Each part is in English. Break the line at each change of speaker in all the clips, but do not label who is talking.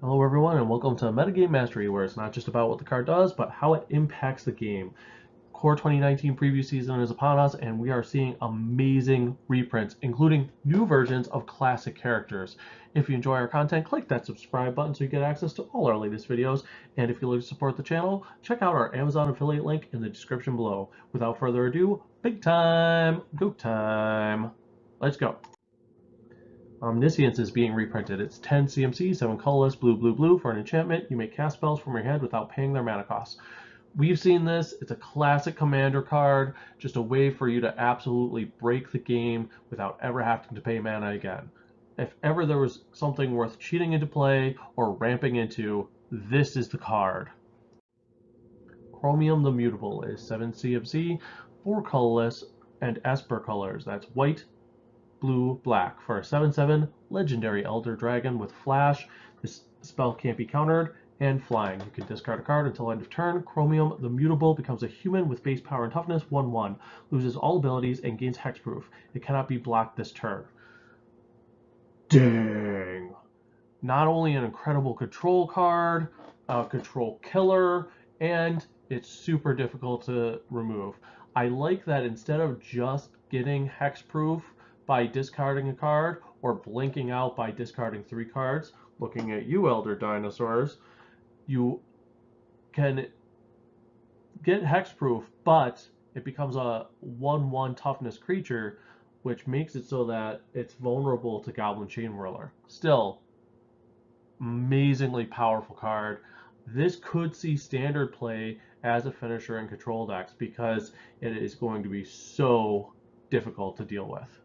Hello everyone and welcome to Metagame Mastery, where it's not just about what the card does, but how it impacts the game. Core 2019 preview season is upon us and we are seeing amazing reprints, including new versions of classic characters. If you enjoy our content, click that subscribe button so you get access to all our latest videos. And if you look to support the channel, check out our Amazon affiliate link in the description below. Without further ado, big time, go time. Let's go. Omniscience is being reprinted. It's 10 CMC, 7 colorless, blue, blue, blue. For an enchantment, you may cast spells from your hand without paying their mana cost. We've seen this. It's a classic commander card, just a way for you to absolutely break the game without ever having to pay mana again. If ever there was something worth cheating into play or ramping into, this is the card. Chromium the Mutable is 7 CMC, 4 colorless, and Esper colors. That's white, blue, black for a 7/7 legendary Elder Dragon with Flash. This spell can't be countered, and flying. You can discard a card until end of turn. Chromium the Mutable becomes a human with base power and toughness 1/1, loses all abilities and gains hexproof. It cannot be blocked this turn. Dang! Not only an incredible control card, a control killer, and it's super difficult to remove. I like that instead of just getting hexproof by discarding a card or blinking out by discarding 3 cards, looking at you, Elder Dinosaurs, you can get hexproof, but it becomes a 1/1 toughness creature, which makes it so that it's vulnerable to Goblin Chain Whirler. Still, amazingly powerful card. This could see standard play as a finisher in control decks because it is going to be so difficult to deal with.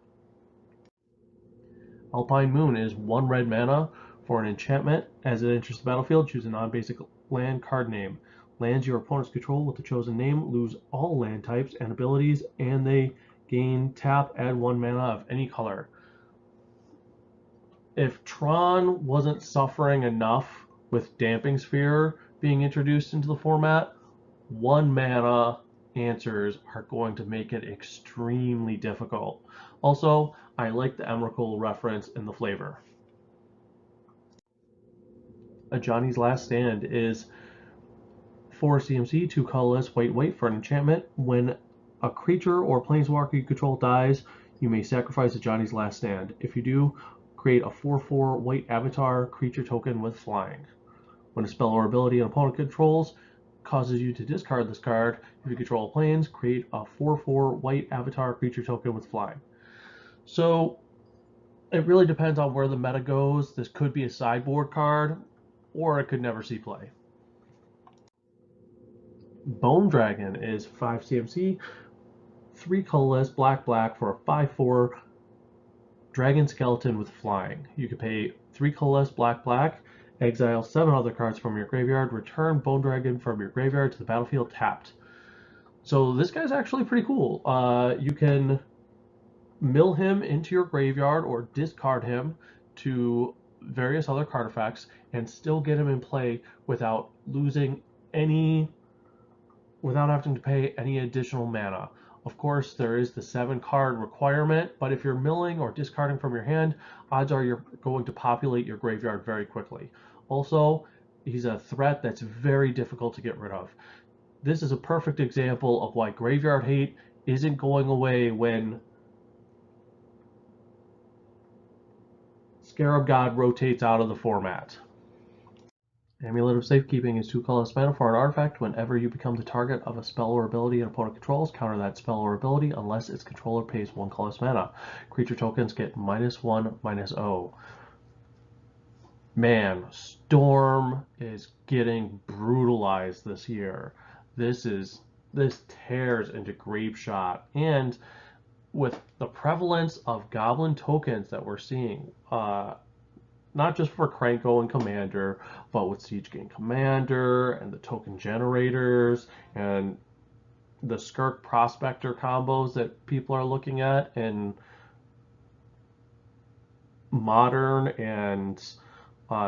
Alpine Moon is 1 red mana for an enchantment. As it enters the battlefield, choose a non-basic land card name. Lands your opponents control with the chosen name lose all land types and abilities, and they gain tap, add 1 mana of any color. If Tron wasn't suffering enough with Damping Sphere being introduced into the format, 1 mana answers are going to make it extremely difficult. Also, I like the Emrakul reference in the flavor. Ajani's Last Stand is 4 CMC, 2 colorless, white, white for an enchantment. When a creature or planeswalker you control dies, you may sacrifice Ajani's Last Stand. If you do, create a 4/4 white avatar creature token with flying. When a spell or ability an opponent controls causes you to discard this card, if you control planes, create a 4/4 white avatar creature token with flying. So it really depends on where the meta goes. This could be a sideboard card, or it could never see play. Bone Dragon is 5 CMC, 3 colorless, black, black for a 5/4 dragon skeleton with flying. You can pay 3 colorless, black, black, exile 7 other cards from your graveyard, return Bone Dragon from your graveyard to the battlefield tapped. So this guy's actually pretty cool. You can mill him into your graveyard or discard him to various other card effects and still get him in play without losing any, without having to pay any additional mana. Of course, there is the 7 card requirement, but if you're milling or discarding from your hand, odds are you're going to populate your graveyard very quickly. Also, he's a threat that's very difficult to get rid of. This is a perfect example of why graveyard hate isn't going away when Scarab God rotates out of the format. Amulet of Safekeeping is 2 colorless mana for an artifact. Whenever you become the target of a spell or ability an opponent controls, counter that spell or ability unless its controller pays 1 colorless mana. Creature tokens get -1/-0. Man, Storm is getting brutalized this year. This tears into Grapeshot, and with the prevalence of goblin tokens that we're seeing, not just for Kranko and Commander, but with Siege Gang Commander and the token generators and the Skirk Prospector combos that people are looking at in Modern and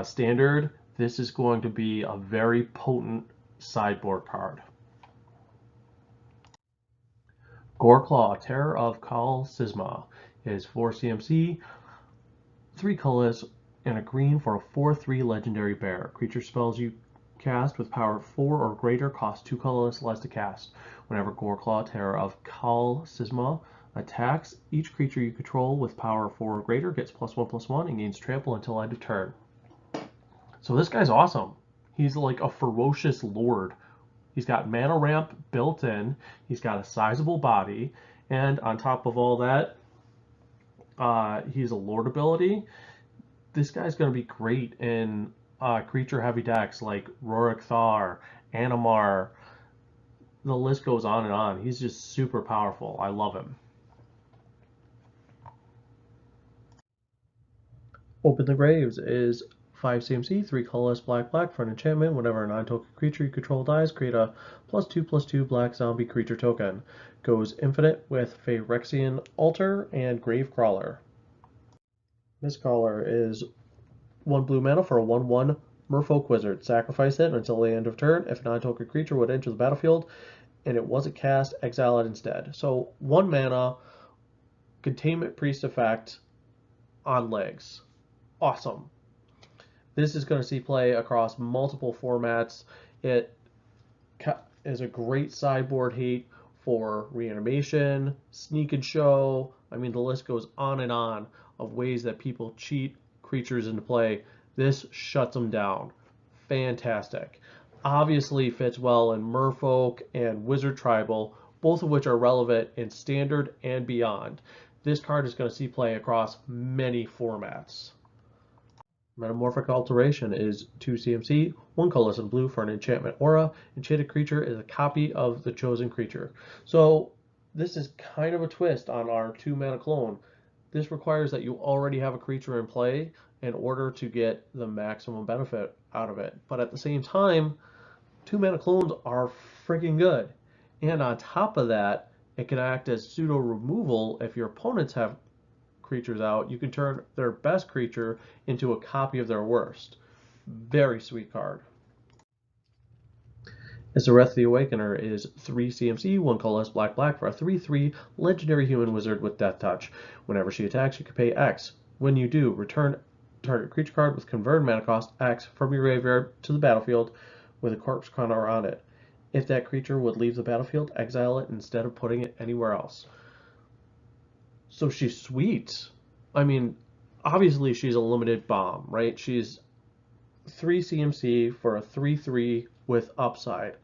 Standard, this is going to be a very potent sideboard card. Goreclaw, Terror of Kal Sisma, is 4 CMC, 3 colorless, and a green for a 4/3 legendary bear. Creature spells you cast with power 4 or greater cost 2 colorless less to cast. Whenever Gore, Claw, Terror of Kal Sisma attacks, each creature you control with power 4 or greater gets +1/+1 and gains trample until end of turn. So this guy's awesome. He's like a ferocious lord. He's got mana ramp built in. He's got a sizable body. And on top of all that, he's a lord ability. This guy's going to be great in creature heavy decks like Rorick Thar, Animar. The list goes on and on. He's just super powerful. I love him. Open the Graves is 5 CMC, 3 colorless black for an enchantment. Whenever a non-token creature you control dies, create a +2/+2 black zombie creature token. Goes infinite with Phyrexian Altar and Gravecrawler. Mistcaller is 1 blue mana for a 1/1 Merfolk Wizard. Sacrifice it until the end of turn. If a non-token creature would enter the battlefield and it wasn't cast, exile it instead. So 1 mana, Containment Priest effect on legs. Awesome. This is going to see play across multiple formats. It is a great sideboard hate for reanimation, sneak and show. I mean, the list goes on and on of ways that people cheat creatures into play. This shuts them down. Fantastic. Obviously fits well in Merfolk and Wizard Tribal, both of which are relevant in Standard and beyond. This card is going to see play across many formats. Metamorphic Alteration is 2 CMC, 1 colorless and blue for an enchantment aura. Enchanted creature is a copy of the chosen creature. So this is kind of a twist on our 2 mana clone. This requires that you already have a creature in play in order to get the maximum benefit out of it. But at the same time, 2 mana clones are freaking good. And on top of that, it can act as pseudo removal if your opponents have creatures out. You can turn their best creature into a copy of their worst. Very sweet card. Isareth the Awakener is 3 CMC, 1 colorless black for a 3/3 legendary human wizard with Death Touch. Whenever she attacks, you can pay X. When you do, return target creature card with converted mana cost X from your graveyard to the battlefield with a corpse counter on it. If that creature would leave the battlefield, exile it instead of putting it anywhere else. So she's sweet. I mean, obviously she's a limited bomb, right? She's 3 CMC for a 3/3 with upside.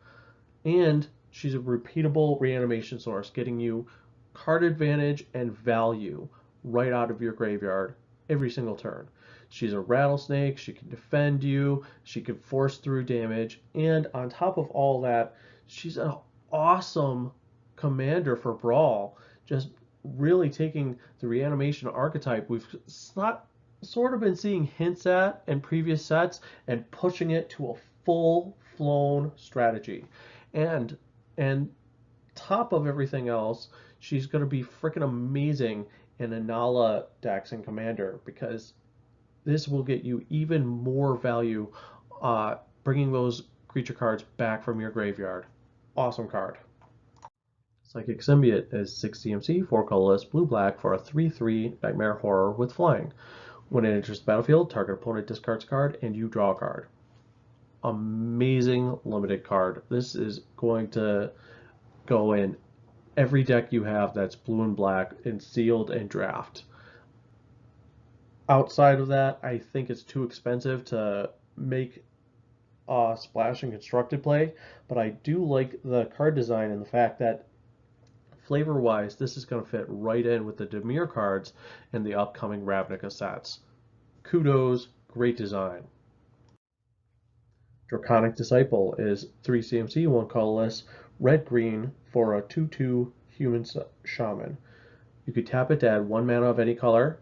And she's a repeatable reanimation source, getting you card advantage and value right out of your graveyard every single turn. She's a rattlesnake, she can defend you, she can force through damage, and on top of all that, she's an awesome commander for Brawl. Just really taking the reanimation archetype we've sort of been seeing hints at in previous sets and pushing it to a full-flown strategy. And top of everything else, she's going to be freaking amazing in Anala decks and Commander, because this will get you even more value bringing those creature cards back from your graveyard. Awesome card. Psychic Symbiote is 6 CMC, 4 colorless, blue-black for a 3/3 Nightmare Horror with flying. When it enters the battlefield, target opponent discards a card and you draw a card. Amazing limited card. This is going to go in every deck you have that's blue and black in sealed and draft. Outside of that, I think it's too expensive to make splash and constructed play, but I do like the card design and the fact that flavor-wise, this is going to fit right in with the Dimir cards and the upcoming Ravnica sets. Kudos, great design. Draconic Disciple is 3 CMC, 1 colorless, red-green for a 2/2 human shaman. You could tap it to add 1 mana of any color,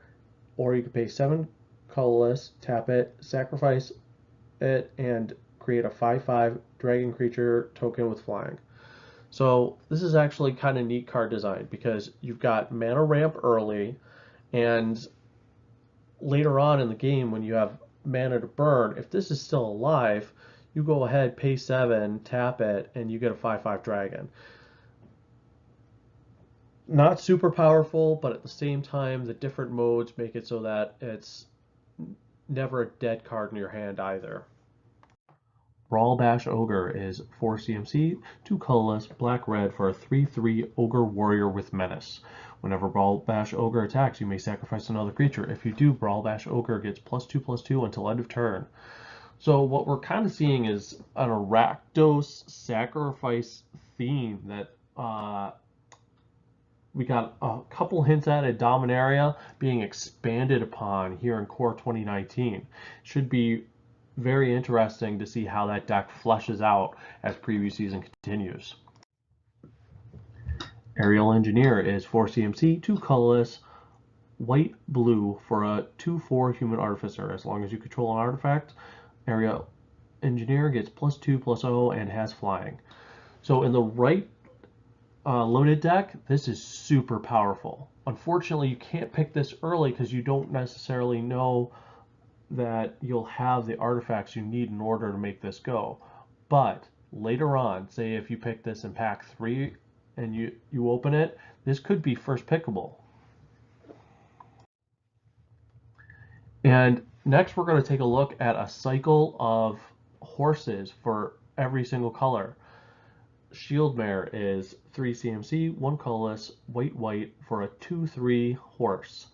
or you could pay 7 colorless, tap it, sacrifice it, and create a 5/5 dragon creature token with flying. So this is actually kind of neat card design because you've got mana ramp early, and later on in the game when you have mana to burn, if this is still alive, you go ahead, pay 7, tap it, and you get a 5/5 dragon. Not super powerful, but at the same time, the different modes make it so that it's never a dead card in your hand either. Brawl Bash Ogre is 4 CMC, 2 colorless, black-red for a 3/3 Ogre Warrior with Menace. Whenever Brawl Bash Ogre attacks, you may sacrifice another creature. If you do, Brawl Bash Ogre gets +2/+2 until end of turn. So what we're kind of seeing is an Rakdos sacrifice theme that we got a couple hints at Dominaria being expanded upon here in Core 2019. Should be very interesting to see how that deck fleshes out as preview season continues. Aerial Engineer is 4 CMC, 2 colorless, white blue for a 2/4 human artificer. As long as you control an artifact, Aerial Engineer gets +2/+0 and has flying. So in the right loaded deck, this is super powerful. Unfortunately, you can't pick this early because you don't necessarily know that you'll have the artifacts you need in order to make this go. But later on, say if you pick this in pack 3 and you open it, this could be first pickable. And next we're going to take a look at a cycle of horses for every single color. Shield Mare is 3 CMC, 1 colorless, white for a 2/3 horse.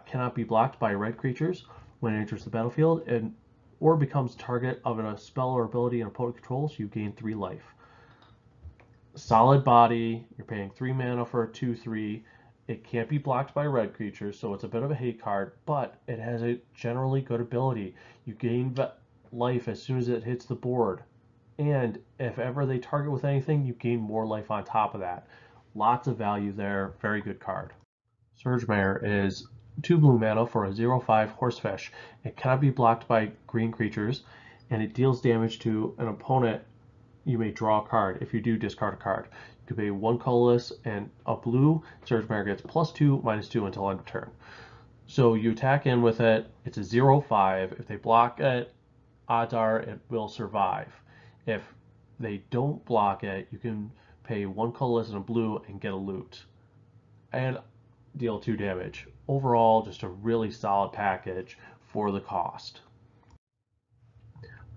Cannot be blocked by red creatures. When it enters the battlefield or becomes target of a spell or ability an opponent controls, you gain 3 life. Solid body, you're paying 3 mana for a 2/3. It can't be blocked by red creatures, so it's a bit of a hate card, but it has a generally good ability. You gain life as soon as it hits the board. And if ever they target with anything, you gain more life on top of that. Lots of value there. Very good card. Surge Mare is 2 blue mana for a 0/5 horsefish. It cannot be blocked by green creatures, and it deals damage to an opponent. You may draw a card. If you do, discard a card. You can pay 1 colorless and a blue. Surge Mare gets +2/-2 until end of turn. So you attack in with it. It's a 0/5. If they block it, odds are it will survive. If they don't block it, you can pay 1 colorless and a blue and get a loot. And deal 2 damage. Overall, just a really solid package for the cost.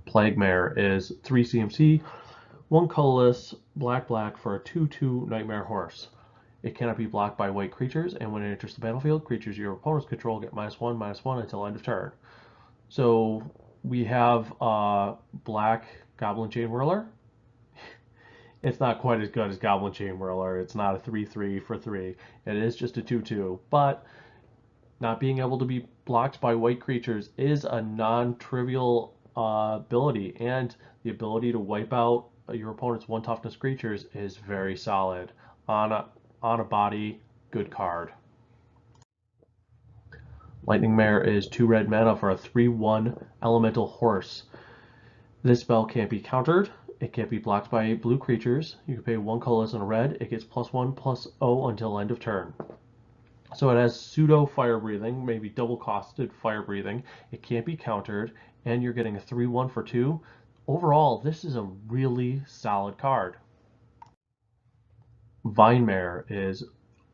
Plague Mare is 3 CMC, 1 colorless, black for a 2/2 Nightmare Horse. It cannot be blocked by white creatures, and when it enters the battlefield, creatures your opponents control get -1/-1 until end of turn. So we have black Goblin Chain Whirler. It's not quite as good as Goblin Chain Whirler. It's not a 3/3 for 3. It is just a 2/2. But not being able to be blocked by white creatures is a non-trivial ability. And the ability to wipe out your opponent's 1 toughness creatures is very solid. On a body, good card. Lightning Mare is 2 red mana for a 3/1 elemental horse. This spell can't be countered. It can't be blocked by blue creatures. You can pay 1 colorless and a red. It gets +1/+0 until end of turn. So it has pseudo fire breathing, maybe double costed fire breathing. It can't be countered, and you're getting a 3/1 for 2. Overall, this is a really solid card. Vine Mare is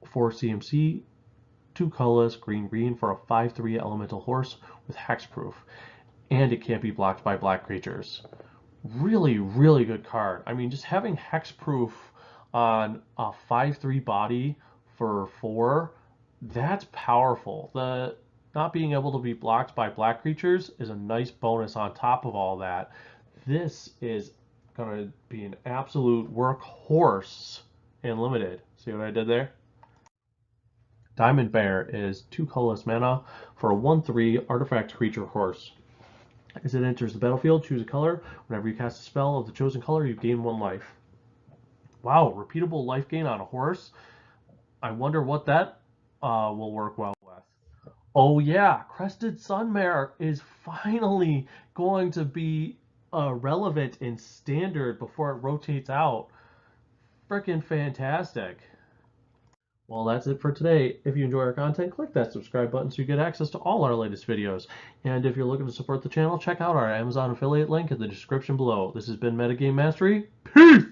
4 CMC, 2 colorless, green for a 5/3 elemental horse with hexproof. And it can't be blocked by black creatures. Really good card. I mean, just having hexproof on a 5/3 body for 4, that's powerful. The not being able to be blocked by black creatures is a nice bonus on top of all that. This is going to be an absolute workhorse in limited. See what I did there? Diamond Bear is 2 colorless mana for a 1/3 artifact creature horse. As it enters the battlefield, choose a color. Whenever you cast a spell of the chosen color, you gain 1 life. Wow, repeatable life gain on a horse. I wonder what that will work well with. Oh yeah, Crested Sunmare is finally going to be relevant in Standard before it rotates out. Freaking fantastic. Well, that's it for today. If you enjoy our content, click that subscribe button so you get access to all our latest videos. And if you're looking to support the channel, check out our Amazon affiliate link in the description below. This has been Metagame Mastery. Peace!